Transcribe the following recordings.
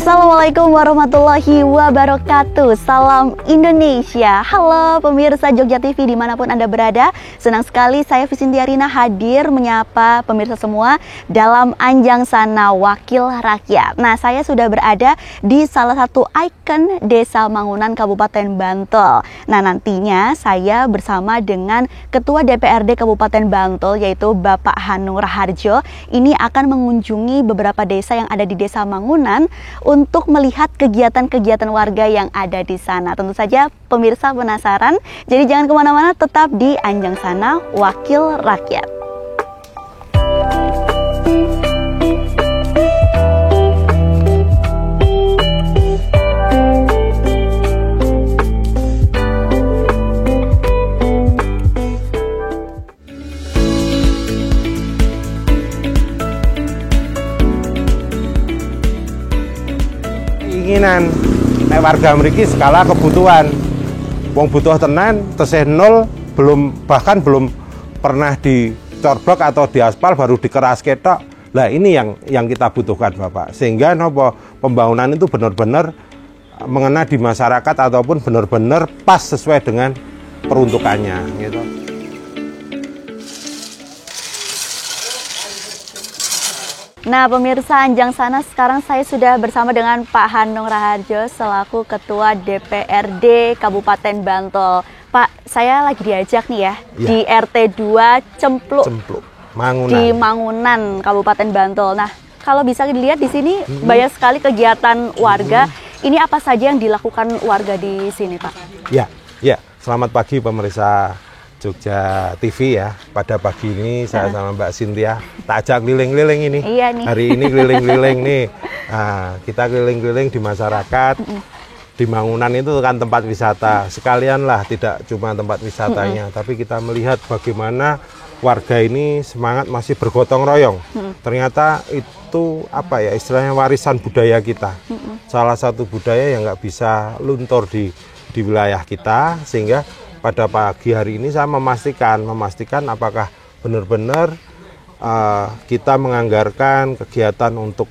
Assalamualaikum warahmatullahi wabarakatuh. Salam Indonesia. Halo pemirsa Jogja TV dimanapun Anda berada. Senang sekali saya Visintiarina hadir menyapa pemirsa semua dalam Anjang Sana Wakil Rakyat. Nah, saya sudah berada di salah satu ikon Desa Mangunan Kabupaten Bantul. Nah, nantinya saya bersama dengan Ketua DPRD Kabupaten Bantul yaitu Bapak Hanung Raharjo. Ini akan mengunjungi beberapa desa yang ada di Desa Mangunan untuk melihat kegiatan-kegiatan warga yang ada di sana. Tentu saja pemirsa penasaran, jadi jangan kemana-mana, tetap di Anjang Sana Wakil Rakyat. Keinginan nek warga mriki skala kebutuhan wong butuh tenan tesih nol, bahkan belum pernah dicorblok atau diaspal, baru dikeras ketok. Lah ini yang kita butuhkan Bapak, sehingga nopo pembangunan itu benar-benar mengena di masyarakat ataupun benar-benar pas sesuai dengan peruntukannya gitu. Nah, pemirsa Anjang Sana, sekarang saya sudah bersama dengan Pak Hanung Raharjo selaku Ketua DPRD Kabupaten Bantul. Pak, saya lagi diajak nih ya, di RT 2 Cempluk, Mangunan. Di Mangunan Kabupaten Bantul. Nah, kalau bisa dilihat di sini banyak sekali kegiatan warga. Ini apa saja yang dilakukan warga di sini, Pak? Ya, selamat pagi pemirsa Jogja TV ya. Pada pagi ini saya sama Mbak Cynthia tak ajak keliling-keliling ini. Iya nih. Hari ini keliling-keliling nih. Nah, kita keliling-keliling di masyarakat. Di Mangunan itu kan tempat wisata. Sekalian lah, tidak cuma tempat wisatanya, tapi kita melihat bagaimana warga ini semangat masih bergotong royong. Ternyata itu apa ya, istilahnya warisan budaya kita. Salah satu budaya yang nggak bisa luntur di wilayah kita, sehingga pada pagi hari ini saya memastikan apakah benar-benar kita menganggarkan kegiatan untuk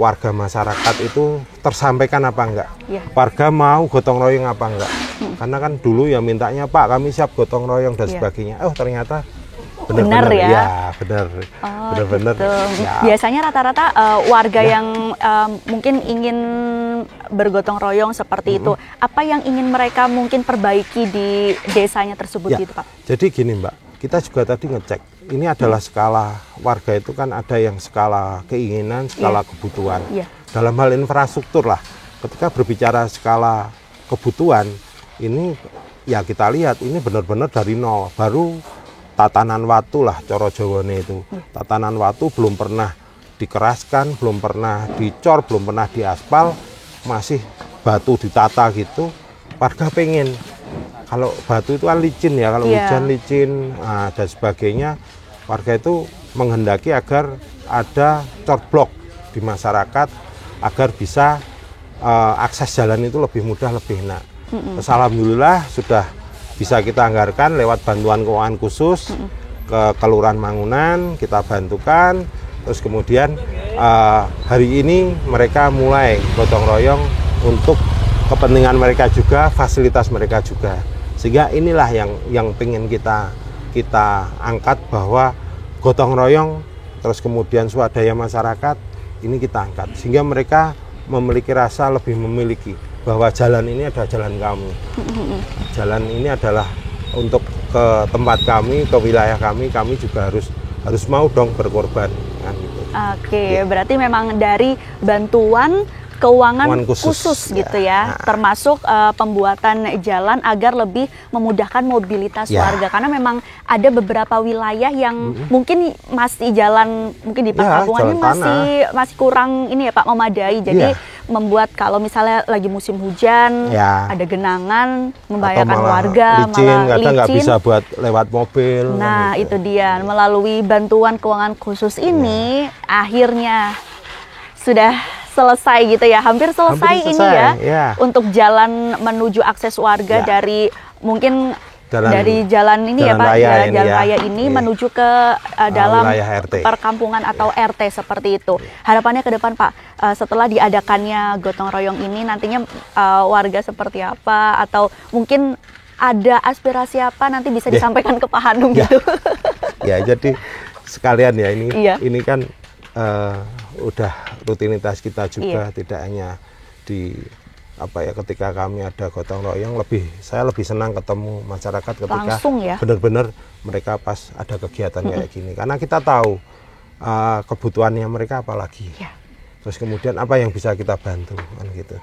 warga masyarakat itu tersampaikan apa enggak. Warga mau gotong royong apa enggak. Karena kan dulu ya mintanya, Pak kami siap gotong royong dan sebagainya. Oh ternyata benar ya. Ya benar. Oh, benar-benar. Gitu. Ya. Biasanya rata-rata warga yang mungkin ingin bergotong royong seperti itu, apa yang ingin mereka mungkin perbaiki di desanya tersebut gitu, Pak? Jadi gini Mbak, kita juga tadi ngecek. Ini adalah skala warga itu kan ada yang skala keinginan, skala kebutuhan. Dalam hal infrastruktur lah, ketika berbicara skala kebutuhan, ini ya kita lihat ini benar-benar dari nol. Baru tatanan watu lah, coro Jawane itu. Tatanan watu belum pernah dikeraskan, belum pernah dicor, belum pernah diaspal, masih batu ditata gitu. Warga pengen, kalau batu itu kan licin ya, kalau hujan licin dan sebagainya, warga itu menghendaki agar ada corblok di masyarakat agar bisa akses jalan itu lebih mudah, lebih enak. Alhamdulillah sudah bisa kita anggarkan lewat bantuan keuangan khusus ke Kelurahan Mangunan, kita bantukan. Terus kemudian hari ini mereka mulai gotong royong untuk kepentingan mereka juga, fasilitas mereka juga. Sehingga inilah yang pengen kita angkat, bahwa gotong royong terus kemudian swadaya masyarakat ini kita angkat. Sehingga mereka memiliki rasa lebih memiliki bahwa jalan ini adalah jalan kami. Jalan ini adalah untuk ke tempat kami, ke wilayah kami juga harus mau dong berkorban. Kan, gitu. Oke, berarti memang dari bantuan keuangan khusus gitu ya, termasuk pembuatan jalan agar lebih memudahkan mobilitas warga, karena memang ada beberapa wilayah yang mungkin masih jalan, mungkin di perkampungannya masih kurang ini ya Pak, memadai. Jadi membuat kalau misalnya lagi musim hujan, ada genangan, membahayakan warga, licin, kadang nggak bisa buat lewat mobil. Nah gitu. Itu dia, melalui bantuan keuangan khusus ini akhirnya sudah selesai gitu ya, hampir selesai ini ya, untuk jalan menuju akses warga dari mungkin dari jalan ini ya Pak, jalan raya ini menuju ke dalam perkampungan atau RT seperti itu. Harapannya ke depan Pak, setelah diadakannya gotong royong ini nantinya warga seperti apa, atau mungkin ada aspirasi apa nanti bisa disampaikan ke Pak Hanung gitu. Ya, jadi sekalian ya ini kan udah rutinitas kita juga, tidak hanya di ketika kami ada gotong royong, saya lebih senang ketemu masyarakat ketika benar-benar mereka pas ada kegiatan kayak gini, karena kita tahu kebutuhannya mereka apalagi, terus kemudian apa yang bisa kita bantu kan gitu,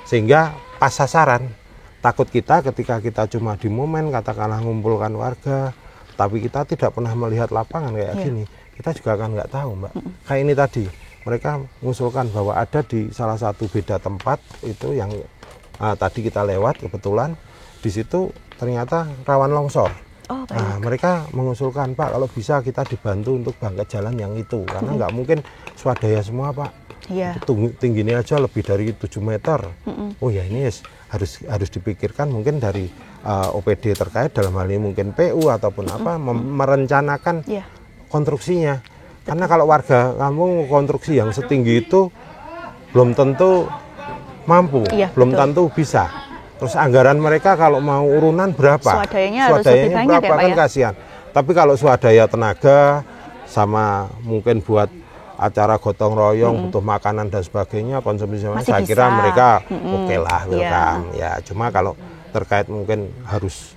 sehingga pas sasaran. Takut kita ketika kita cuma di momen katakanlah ngumpulkan warga, tapi kita tidak pernah melihat lapangan kayak gini, kita juga akan nggak tahu Mbak. Kayak ini tadi mereka mengusulkan bahwa ada di salah satu beda tempat itu yang tadi kita lewat kebetulan di situ ternyata rawan longsor. Nah, mereka mengusulkan Pak kalau bisa kita dibantu untuk bangket jalan yang itu, karena nggak mungkin swadaya semua Pak. Tingginya aja lebih dari 7 meter. Oh ya, ini harus dipikirkan mungkin dari OPD terkait, dalam hal ini mungkin PU ataupun merencanakan konstruksinya. Karena kalau warga kampung konstruksi yang setinggi itu belum tentu mampu, belum tentu bisa. Terus anggaran mereka kalau mau urunan berapa? Swadayanya berapa kan kasihan. Tapi kalau swadaya tenaga sama mungkin buat acara gotong royong butuh makanan dan sebagainya, konsumsi saya kira mereka oke lah, welcome. Ya, cuma kalau terkait mungkin harus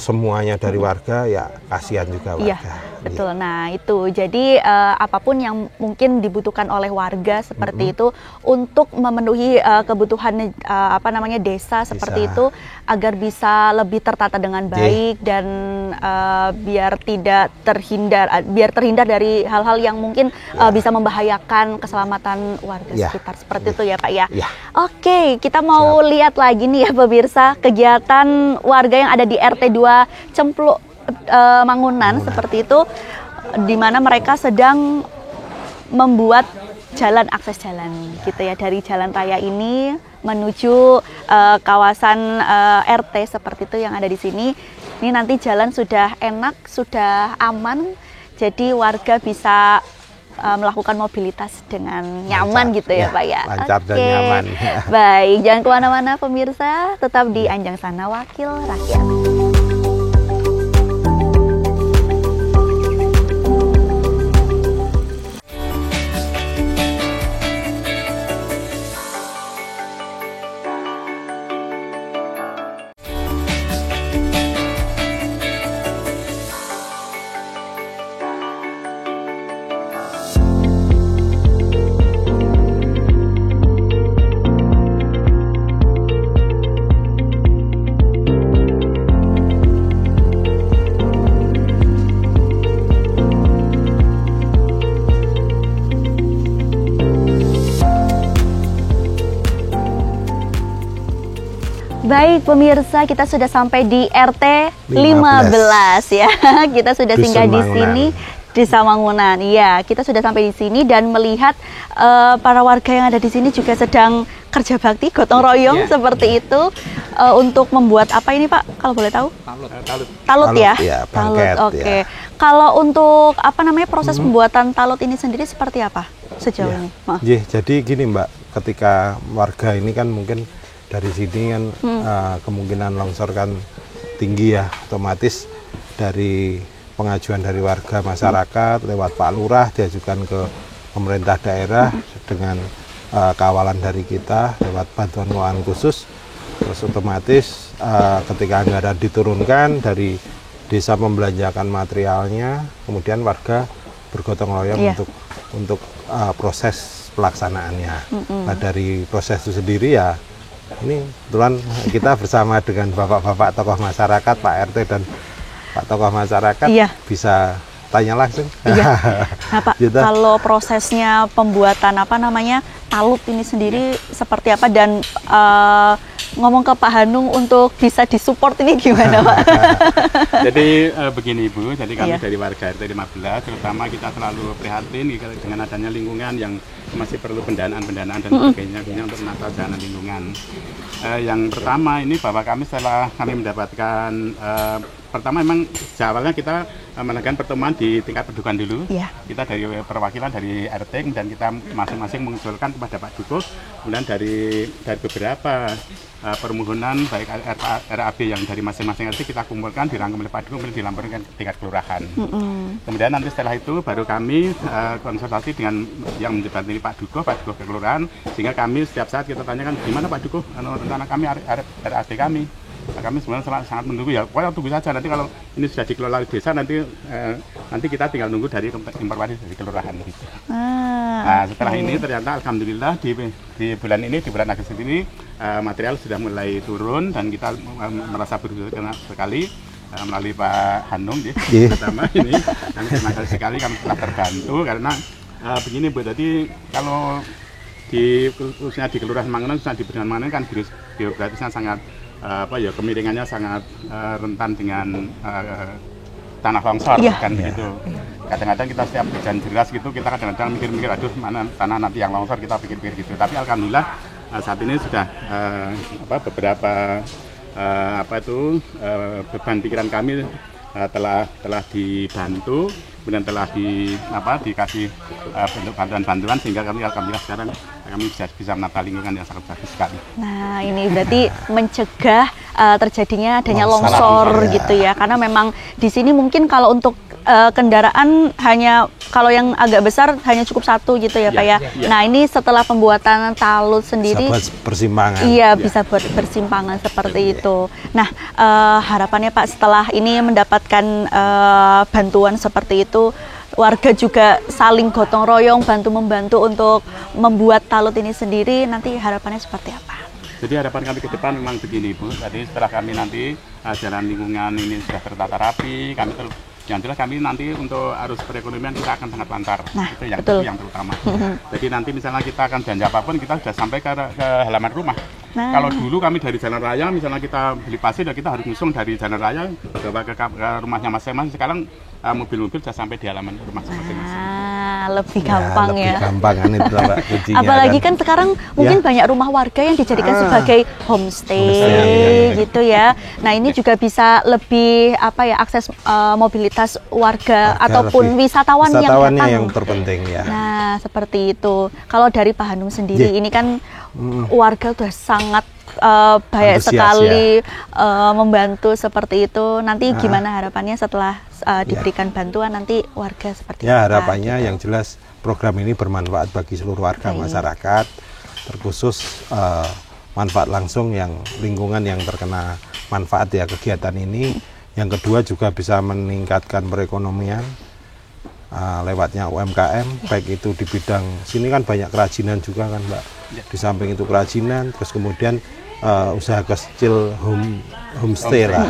semuanya dari warga, ya kasihan juga warga. Betul. Nah itu jadi apapun yang mungkin dibutuhkan oleh warga seperti itu untuk memenuhi kebutuhan desa seperti itu, agar bisa lebih tertata dengan baik dan biar terhindar dari hal-hal yang mungkin bisa membahayakan keselamatan warga sekitar seperti itu ya Pak ya. Oke, kita mau lihat lagi nih ya pemirsa, kegiatan warga yang ada di RT 2 Cempluk Mangunan seperti itu, di mana mereka sedang membuat akses jalan gitu ya, dari jalan raya ini menuju kawasan RT seperti itu yang ada di sini. Ini nanti jalan sudah enak, sudah aman, jadi warga bisa melakukan mobilitas dengan nyaman gitu ya Pak ya. Lancar dan nyaman. Baik, jangan kemana-mana pemirsa, tetap di Anjang Sana Wakil Rakyat. Baik pemirsa, kita sudah sampai di RT 15 ya. Kita sudah singgah di sini di Mangunan. Iya, kita sudah sampai di sini dan melihat para warga yang ada di sini juga sedang kerja bakti gotong royong seperti itu untuk membuat apa ini Pak? Kalau boleh tahu? Talut ya. Talut. Oke. Kalau untuk proses pembuatan talut ini sendiri seperti apa sejauh ini? Jadi gini Mbak, ketika warga ini kan mungkin dari sini kan kemungkinan longsor kan tinggi ya, otomatis dari pengajuan dari warga masyarakat lewat Pak Lurah diajukan ke pemerintah daerah dengan kawalan dari kita lewat bantuan keuangan khusus. Terus otomatis ketika anggaran diturunkan dari desa membelanjakan materialnya, kemudian warga bergotong royong untuk proses pelaksanaannya. Nah, dari proses itu sendiri ya, ini kebetulan kita bersama dengan bapak-bapak tokoh masyarakat, Pak RT dan Pak tokoh masyarakat bisa tanya langsung. Nah Pak, gitu. Kalau prosesnya pembuatan talut ini sendiri seperti apa, dan ngomong ke Pak Hanung untuk bisa disupport ini gimana Pak? Jadi begini Ibu, jadi kami dari warga RT 15 terutama kita selalu prihatin dengan adanya lingkungan yang masih perlu pendanaan dan sebagainya untuk menata jalan lingkungan. Yang pertama ini bahwa kami setelah kami mendapatkan pertama memang awalnya kita melakukan pertemuan di tingkat Pedukuhan dulu. Kita dari perwakilan dari RT dan kita masing-masing mengusulkan kepada Pak Dukuh, kemudian dari beberapa permohonan baik RAB yang dari masing-masing RT kita kumpulkan, dirangkum oleh Pak Dukuh, kemudian dilaporkan ke tingkat kelurahan. Kemudian nanti setelah itu baru kami konsultasi dengan yang menjadi Pak Dukuh ke kelurahan, sehingga kami setiap saat kita tanyakan gimana Pak Dukuh rencana kami RAB kami. Nah, kami sebenarnya sangat menunggu ya, pokoknya tunggu saja, nanti kalau ini sudah dikelola di desa nanti kita tinggal nunggu dari informasi dari kelurahan gitu. Nah setelah ini ternyata alhamdulillah di bulan Agustus ini material sudah mulai turun dan kita merasa bersyukur sekali melalui Pak Hanung pertama ini kami terima kasih sekali kami telah terbantu karena begini Bu, tadi kalau khususnya di Kelurahan Mangunan, khususnya di Pedukuhan Mangunan kan birokratisnya sangat kemiringannya sangat rentan dengan tanah longsor kan begitu. Kadang-kadang kita setiap hujan deras gitu kita kadang-kadang mikir-mikir aduh mana tanah nanti yang longsor, kita pikir-pikir gitu. Tapi alhamdulillah saat ini sudah beberapa beban pikiran kami telah dibantu, kemudian telah dikasih bentuk bantuan sehingga kami alhamdulillah sekarang kami bisa menata lingkungan yang sangat bagus sekali. Nah ini berarti mencegah terjadinya adanya longsor gitu ya, karena memang di sini mungkin kalau untuk kendaraan hanya kalau yang agak besar hanya cukup satu gitu ya Pak ya. Nah ini setelah pembuatan talut sendiri bisa buat persimpangan. Iya bisa buat persimpangan seperti itu. Nah harapannya Pak setelah ini mendapatkan bantuan seperti itu, warga juga saling gotong royong bantu-membantu untuk membuat talut ini sendiri, nanti harapannya seperti apa? Jadi harapan kami ke depan memang begini Bu, jadi setelah kami nanti jalan lingkungan ini sudah tertata rapi, yang jelas kami nanti untuk arus perekonomian kita akan sangat lancar, itu yang terutama. Jadi nanti misalnya kita akan belanja apapun kita sudah sampai ke halaman rumah. Kalau dulu kami dari jalan raya, misalnya kita beli pasir, kita harus ngusung dari jalan raya ke rumahnya masing-masing. Sekarang mobil-mobil sudah sampai di halaman rumah masing-masing. Lebih gampang lebih ya. Gampang kan itu kuncinya. Apalagi kan sekarang mungkin banyak rumah warga yang dijadikan sebagai homestay gitu ya. Nah ini juga bisa lebih akses mobilitas warga ataupun wisatawan yang datang. Yang terpenting ya. Nah seperti itu. Kalau dari Pak Hanung sendiri ini kan warga sudah sangat banyak sekali membantu seperti itu. Nanti gimana harapannya setelah diberikan bantuan nanti warga seperti apa? Harapannya yang jelas program ini bermanfaat bagi seluruh warga masyarakat, terkhusus manfaat langsung yang lingkungan yang terkena manfaat ya kegiatan ini. Yang kedua juga bisa meningkatkan perekonomian lewatnya UMKM, baik itu di bidang sini kan banyak kerajinan juga kan Mbak. Di samping itu kerajinan, terus kemudian usaha kecil homestay lah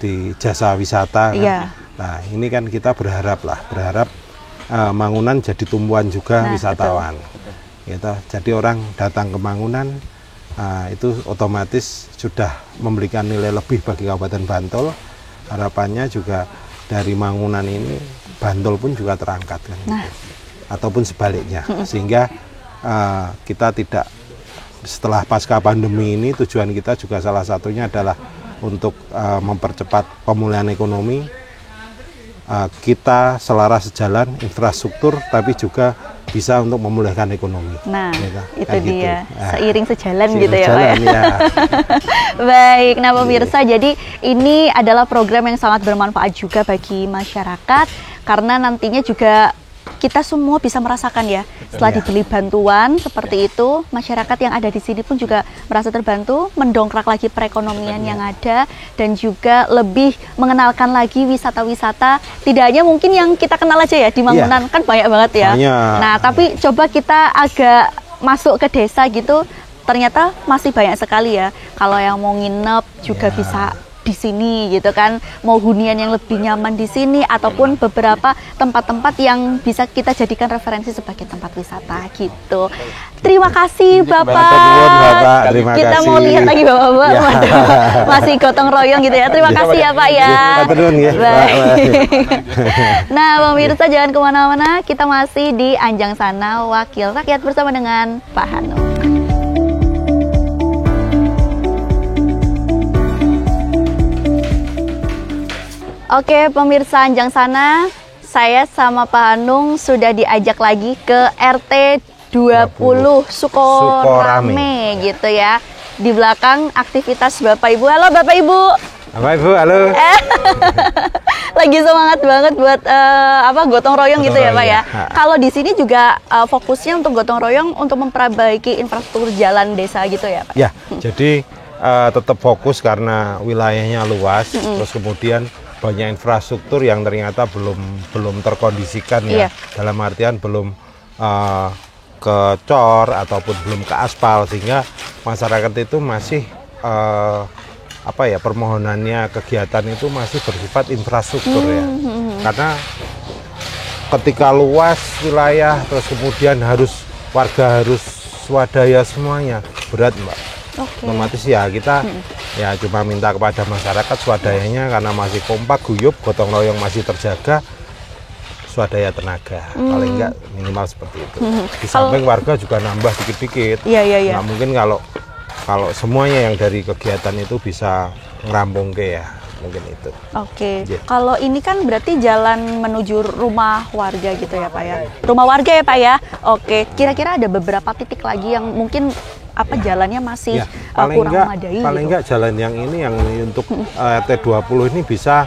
di jasa wisata kan. Nah ini kan kita berharap Mangunan jadi tumpuan juga wisatawan gitu. Jadi orang datang ke Mangunan itu otomatis sudah memberikan nilai lebih bagi Kabupaten Bantul. Harapannya juga dari Mangunan ini Bantul pun juga terangkat kan gitu. Ataupun sebaliknya sehingga kita tidak, setelah pasca pandemi ini tujuan kita juga salah satunya adalah untuk mempercepat pemulihan ekonomi. Kita selaras sejalan infrastruktur tapi juga bisa untuk memulihkan ekonomi. Nah, itu dia. Gitu. Seiring sejalan gitu ya, Pak. Ya. Baik, nah pemirsa, jadi ini adalah program yang sangat bermanfaat juga bagi masyarakat karena nantinya juga kita semua bisa merasakan ya, setelah dibeli bantuan seperti itu, masyarakat yang ada di sini pun juga merasa terbantu, mendongkrak lagi perekonomian yang ada, dan juga lebih mengenalkan lagi wisata-wisata, tidak hanya mungkin yang kita kenal aja ya, di Mangunan kan banyak banget ya. Nah, tapi coba kita agak masuk ke desa gitu, ternyata masih banyak sekali ya. Kalau yang mau nginep juga bisa di sini gitu kan, mau hunian yang lebih nyaman di sini ataupun beberapa tempat-tempat yang bisa kita jadikan referensi sebagai tempat wisata gitu. Terima kasih Bapak. Terima kita kasih. mau lihat lagi Bapak-bapak Ya. masih gotong royong gitu ya. Terima kasih ya Pak ya. Baik. Nah pemirsa jangan kemana-mana, kita masih di Anjang Sana Wakil Rakyat bersama dengan Pak Hanung. Oke pemirsa Anjang Sana, saya sama Pak Hanung sudah diajak lagi ke RT 20 Sukorame gitu ya. Di belakang aktivitas Bapak Ibu. Halo Bapak Ibu. Bapak Ibu, halo. Lagi semangat banget buat gotong royong gitu ya Pak ya. Kalau di sini juga fokusnya untuk gotong royong untuk memperbaiki infrastruktur jalan desa gitu ya Pak. Ya, jadi tetap fokus karena wilayahnya luas, terus kemudian banyak infrastruktur yang ternyata belum terkondisikan ya. Dalam artian belum ke cor ataupun belum ke aspal, sehingga masyarakat itu masih permohonannya kegiatan itu masih bersifat infrastruktur ya. Karena ketika luas wilayah terus kemudian warga harus swadaya semuanya, berat Mbak. Otomatis ya kita ya cuma minta kepada masyarakat swadayanya karena masih kompak, guyup, gotong royong masih terjaga, swadaya tenaga, paling enggak minimal seperti itu. Di samping warga juga nambah dikit-dikit. Iya. Nah, mungkin kalau semuanya yang dari kegiatan itu bisa ngerampung ke ya, mungkin itu. Oke. Kalau ini kan berarti jalan menuju rumah warga gitu ya Pak ya. Rumah warga ya Pak ya. Oke. Kira-kira ada beberapa titik lagi yang mungkin jalannya masih kurang memadai. Paling enggak jalan yang ini yang untuk RT 20 ini bisa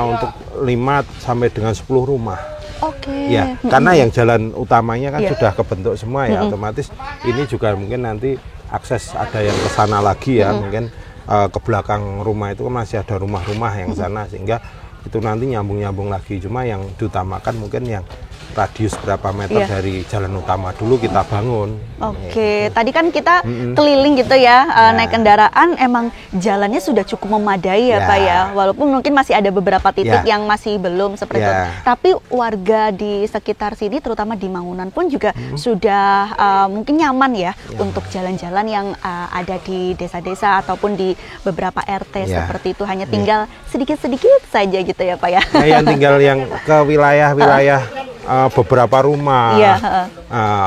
untuk 5 sampai dengan 10 rumah. Oke. Ya, karena yang jalan utamanya kan sudah kebentuk semua ya, otomatis ini juga mungkin nanti akses ada yang ke sana lagi ya, mungkin ke belakang rumah itu kan masih ada rumah-rumah yang sana, sehingga itu nanti nyambung-nyambung lagi. Cuma yang diutamakan mungkin yang radius berapa meter dari jalan utama dulu kita bangun. Oke, tadi kan kita keliling gitu ya, naik kendaraan, emang jalannya sudah cukup memadai ya Pak ya, walaupun mungkin masih ada beberapa titik yang masih belum seperti itu. Tapi warga di sekitar sini, terutama di Mangunan pun juga sudah mungkin nyaman ya untuk jalan-jalan yang ada di desa-desa ataupun di beberapa RT seperti itu. Hanya tinggal sedikit-sedikit saja gitu ya Pak ya. Yang tinggal yang ke wilayah-wilayah beberapa rumah,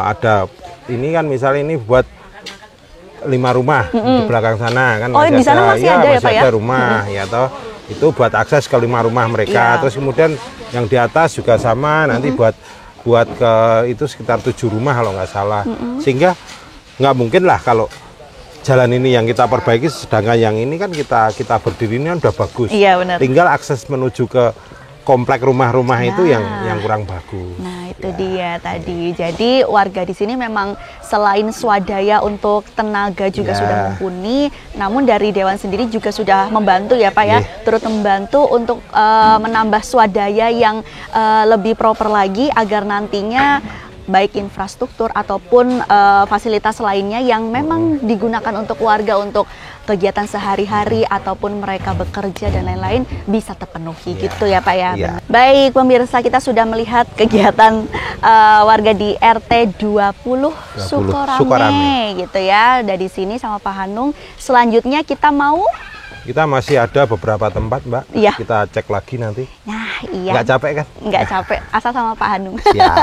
ada ini kan misalnya ini buat 5 rumah di belakang sana kan, di sana masih ada ya Pak ya? Ada rumah ya toh, itu buat akses ke 5 rumah mereka. Terus kemudian yang di atas juga sama, nanti buat ke itu sekitar 7 rumah kalau nggak salah, sehingga nggak mungkin lah kalau jalan ini yang kita perbaiki, sedangkan yang ini kan kita berdiri ini kan udah bagus. Iya, benar. Tinggal akses menuju ke komplek rumah-rumah itu yang kurang bagus. Nah, itu dia tadi. Jadi warga di sini memang selain swadaya untuk tenaga juga sudah mumpuni, namun dari Dewan sendiri juga sudah membantu ya Pak ya, turut membantu untuk menambah swadaya yang lebih proper lagi agar nantinya baik infrastruktur ataupun fasilitas lainnya yang memang digunakan untuk warga untuk kegiatan sehari-hari ataupun mereka bekerja dan lain-lain bisa terpenuhi gitu ya Pak ya. Baik pemirsa, kita sudah melihat kegiatan warga di RT 20 Sukorame gitu ya. Dari sini sama Pak Hanung. Selanjutnya kita masih ada beberapa tempat Mbak, kita cek lagi nanti. Nah iya. Nggak capek kan? Nggak capek, asal sama Pak Hanung. Siap.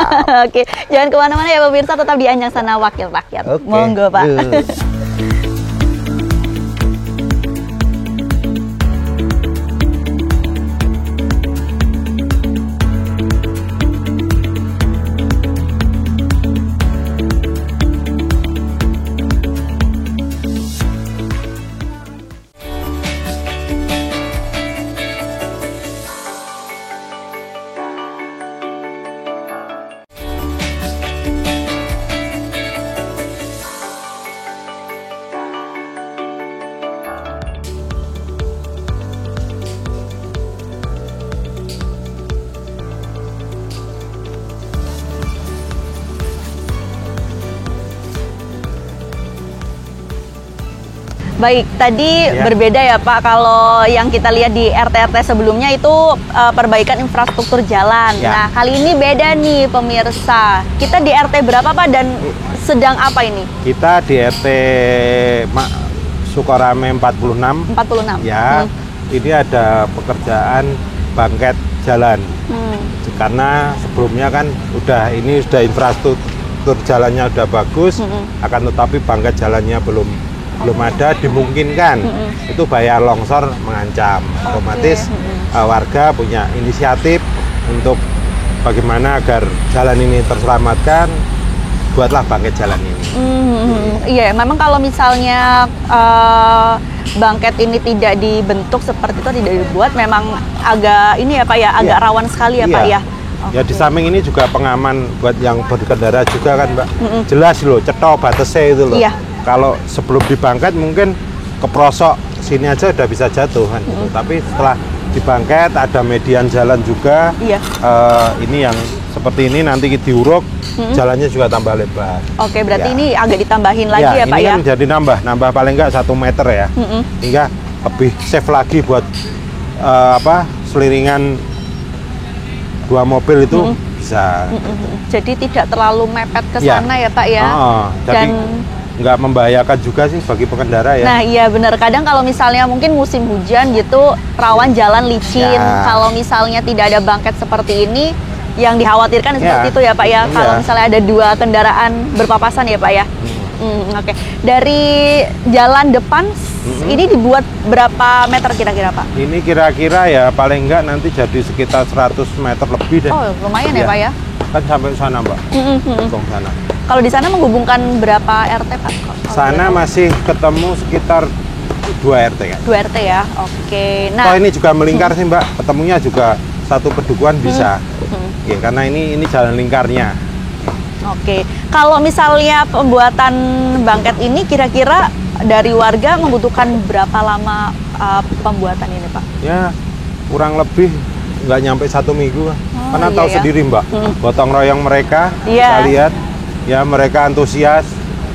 Oke, jangan kemana-mana ya pemirsa, tetap di Anjang Sana Wakil Rakyat. Monggo Pak. Baik, tadi berbeda ya Pak, kalau yang kita lihat di RT-RT sebelumnya itu perbaikan infrastruktur jalan. Nah, kali ini beda nih pemirsa. Kita di RT berapa Pak dan sedang apa ini? Kita di RT Sukorame 46. 46. Ya, ini ada pekerjaan bangket jalan. Karena sebelumnya kan sudah infrastruktur jalannya udah bagus, akan tetapi bangket jalannya belum ada, dimungkinkan itu bahaya longsor mengancam. Otomatis warga punya inisiatif untuk bagaimana agar jalan ini terselamatkan, buatlah bangket jalan ini. Iya, memang kalau misalnya bangket ini tidak dibentuk seperti itu, tidak dibuat, memang agak ini ya Pak ya, agak rawan sekali ya Pak ya. Ya di samping ini juga pengaman buat yang berkendara juga kan Mbak. Jelas loh, cetok batasnya itu loh. Kalau sebelum dibangket mungkin keprosok sini aja udah bisa jatuh kan. Tapi setelah dibangket ada median jalan juga. Ini yang seperti ini nanti diuruk, jalannya juga tambah lebar. Oke, berarti ini agak ditambahin lagi ya Pak ya? Ini kan jadi nambah paling nggak 1 meter ya. Hingga lebih safe lagi buat seliringan 2 mobil itu bisa. Jadi tidak terlalu mepet ke sana ya Pak ya? Dan nggak membahayakan juga sih bagi pengendara ya. Nah iya benar, kadang kalau misalnya mungkin musim hujan gitu rawan jalan licin. Kalau misalnya tidak ada bangket seperti ini, yang dikhawatirkan seperti itu ya Pak ya. Kalau misalnya ada 2 kendaraan berpapasan ya Pak ya. Oke. Dari jalan depan ini dibuat berapa meter kira-kira Pak? Ini kira-kira ya paling enggak nanti jadi sekitar 100 meter lebih deh. Oh lumayan ya Pak ya? Kan sampai sana Mbak. Sana. Kalau di sana menghubungkan berapa RT Pak? Sana masih ketemu sekitar 2 RT kan? 2 RT ya, oke. Nah, ini juga melingkar sih Mbak, ketemunya juga satu pedukuhan bisa. Ya, karena ini jalan lingkarnya. Oke, kalau misalnya pembuatan bangket ini kira-kira dari warga membutuhkan berapa lama pembuatan ini Pak? Ya, kurang lebih nggak nyampe 1 minggu. Karena tahu sendiri Mbak, gotong royong mereka, kita lihat, ya mereka antusias.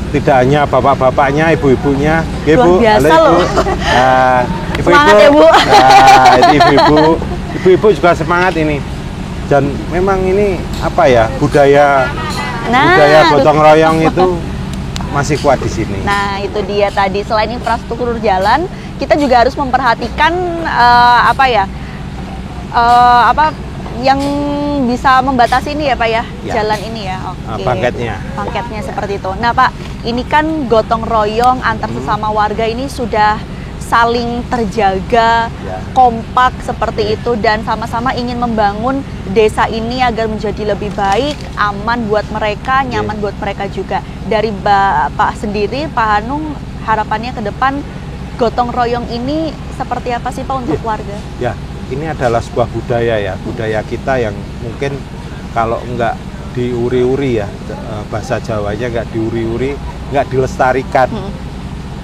Tidak hanya bapak-bapaknya, ibu-ibunya. Luar biasa loh. Semangat ya Bu. Ibu-ibu juga semangat ini. Dan memang ini apa ya, budaya gotong royong itu masih kuat di sini. Nah itu dia tadi, selain infrastruktur jalan, kita juga harus memperhatikan yang bisa membatasi ini ya Pak ya, jalan ini ya. Oke. Bangketnya seperti itu. Nah Pak, ini kan gotong royong antar sesama warga ini sudah saling terjaga, kompak seperti itu, dan sama-sama ingin membangun desa ini agar menjadi lebih baik, aman buat mereka, nyaman buat mereka juga. Dari Bapak sendiri, Pak Hanung, harapannya ke depan gotong royong ini seperti apa sih Pak untuk warga? Ya, ini adalah sebuah budaya kita yang mungkin kalau nggak diuri-uri ya, bahasa Jawanya nggak diuri-uri, nggak dilestarikan,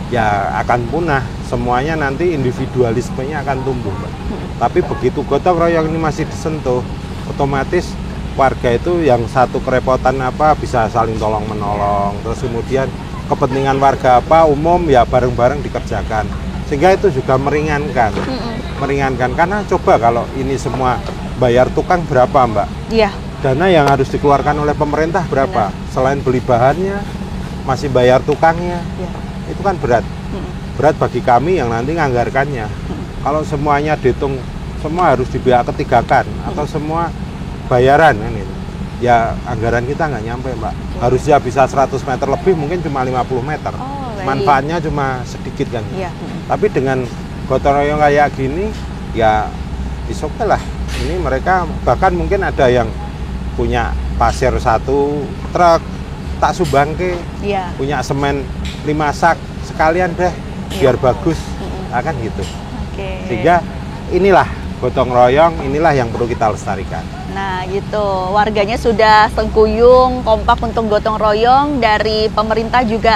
ya akan punah. Semuanya nanti individualismenya akan tumbuh, Mbak. Tapi begitu gotong royong ini masih disentuh, otomatis warga itu yang satu kerepotan bisa saling tolong menolong. Terus kemudian kepentingan warga umum ya bareng-bareng dikerjakan, sehingga itu juga meringankan. Karena coba kalau ini semua bayar tukang berapa Mbak? Iya. Dana yang harus dikeluarkan oleh pemerintah berapa? Selain beli bahannya, masih bayar tukangnya. Itu kan berat. Berat bagi kami yang nanti nganggarkannya. Kalau semuanya dihitung, semua harus dibiak ketigakan atau semua bayaran kan itu. Ya anggaran kita nggak nyampe Mbak. Harusnya bisa 100 meter lebih, mungkin cuma 50 meter. Manfaatnya cuma sedikit kan. Tapi dengan gotong royong kayak gini, ya oke lah. Ini mereka bahkan mungkin ada yang punya pasir 1 truk, tak sumbangke, punya semen 5 sak, sekalian deh, biar bagus, akan gitu. Sehingga inilah gotong royong, inilah yang perlu kita lestarikan. Nah gitu, warganya sudah sengkuyung, kompak untuk gotong royong. Dari pemerintah juga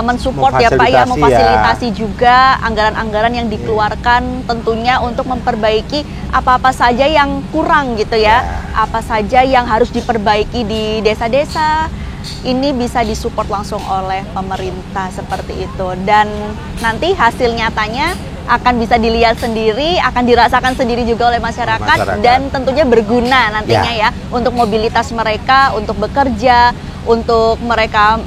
mensupport ya Pak ya, memfasilitasi juga anggaran-anggaran yang dikeluarkan tentunya untuk memperbaiki apa-apa saja yang kurang gitu ya. Apa saja yang harus diperbaiki di desa-desa, ini bisa disupport langsung oleh pemerintah seperti itu. Dan nanti hasil nyatanya akan bisa dilihat sendiri, akan dirasakan sendiri juga oleh masyarakat. Dan tentunya berguna nantinya ya untuk mobilitas mereka, untuk bekerja, untuk mereka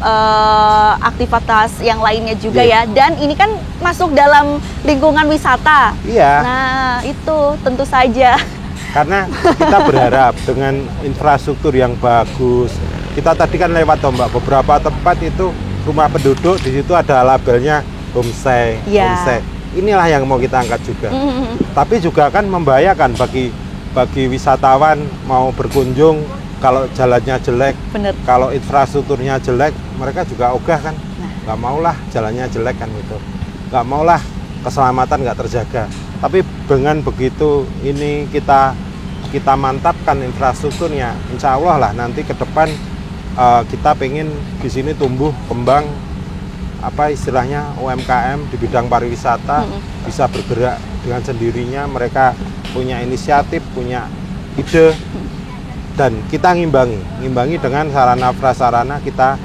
aktivitas yang lainnya juga ya. Dan ini kan masuk dalam lingkungan wisata. Nah itu tentu saja. Karena kita berharap dengan infrastruktur yang bagus. Kita tadi kan lewat Mbak, beberapa tempat itu rumah penduduk, di situ ada labelnya homestay. Inilah yang mau kita angkat juga. Tapi juga kan membahayakan bagi wisatawan mau berkunjung, kalau jalannya jelek, kalau infrastrukturnya jelek, mereka juga ogah kan. Nggak maulah jalannya jelek kan itu. Nggak maulah keselamatan nggak terjaga. Tapi dengan begitu ini kita mantapkan infrastrukturnya, insya Allah lah nanti ke depan kita pengen di sini tumbuh kembang, apa istilahnya UMKM di bidang pariwisata bisa bergerak dengan sendirinya. Mereka punya inisiatif, punya ide, dan kita ngimbangi dengan sarana prasarana kita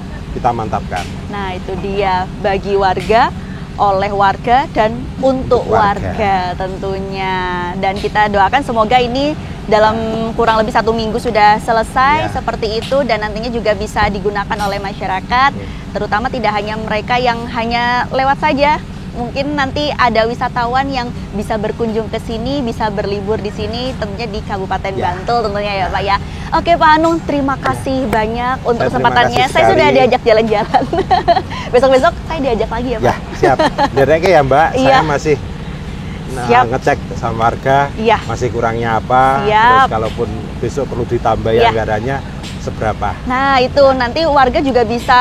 mantapkan. Nah itu dia, bagi warga, oleh warga, dan untuk warga tentunya. Dan kita doakan semoga ini dalam kurang lebih 1 minggu sudah selesai seperti itu, dan nantinya juga bisa digunakan oleh masyarakat, terutama tidak hanya mereka yang hanya lewat saja. Mungkin nanti ada wisatawan yang bisa berkunjung ke sini, bisa berlibur di sini, tentunya di Kabupaten Bantul tentunya ya Pak ya. Oke Pak Anung, terima kasih banyak untuk kesempatannya. Saya sudah diajak jalan-jalan. Besok-besok saya diajak lagi ya Pak. Ya, siap. Direke ya Mbak, saya masih ngecek sama warga, masih kurangnya apa, terus kalaupun besok perlu ditambah anggarannya seberapa. Nah itu nanti warga juga bisa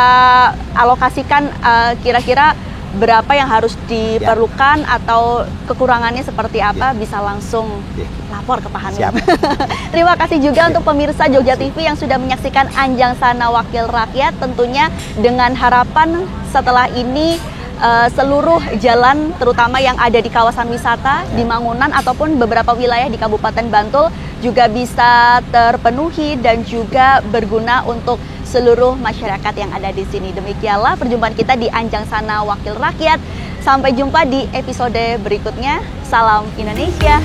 alokasikan kira-kira berapa yang harus diperlukan atau kekurangannya seperti apa, bisa langsung lapor ke Pak Hanung. Terima kasih juga untuk pemirsa Jogja TV yang sudah menyaksikan Anjang Sana Wakil Rakyat. Tentunya dengan harapan setelah ini seluruh jalan terutama yang ada di kawasan wisata di Mangunan ataupun beberapa wilayah di Kabupaten Bantul juga bisa terpenuhi dan juga berguna untuk seluruh masyarakat yang ada di sini. Demikianlah perjumpaan kita di Anjang Sana Wakil Rakyat. Sampai jumpa di episode berikutnya. Salam Indonesia.